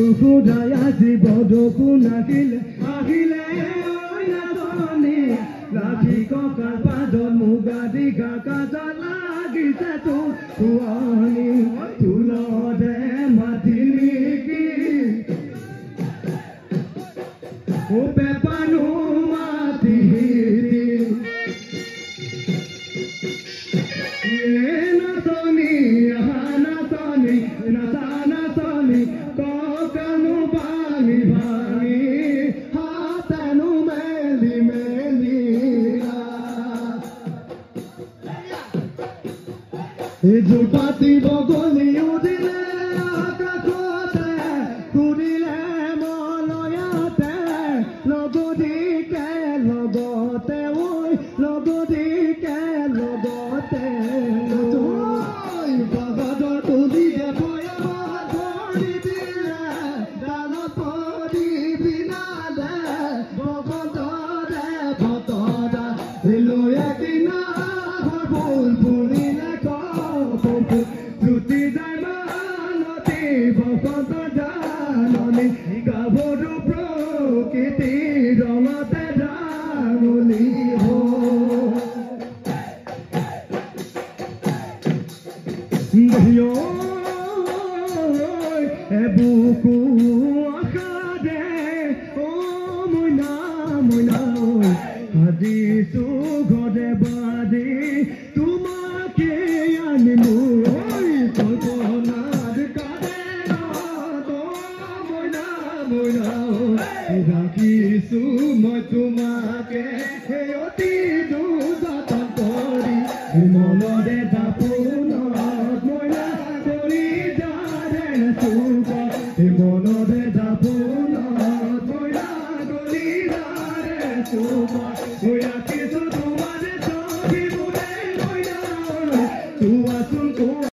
সুখুদাই আজি বৰষুণ আহিলে নাচনী লাঠি ককাৰ পাদত মুগা দীঘা কাজা লাগিছে তোৰণি তুলতে মাতিলি কি ও পেপানো মাতি নাচনী নাচনী নাচনী ককানো ভাঙি ভাঙি হাতানো মেলি মেলি জোপাতি বগলি উঠিলে আকাশতে তুলিলে মলয়াতে লগদিকে লগতে ঐ লগদিকে লগতে বাবাদৰ তুলিলে ভৰি দিলে ডালত পৰি বিনালে বগদৰে ভতৰা লৈ এদিনা ফুল ফুলিলে জুতি যায় মানতি বসন্ত জাননী গাভৰু প্ৰকৃতি ৰঙতে ৰাঙলী বুকু আশাৰে ও মইনা মইনা আজিছো ঘৰে বাজি তোমাকে আনিলো কল্পনাৰ কাৰে মইনা মইনা ৰাখিছো মই তোমাকে সেই অতি যতন কৰি মনৰে দাপোনত মইনা কৰি যাৰে চুক মনৰে দাপোনত মইনা কৰি যাৰে চুক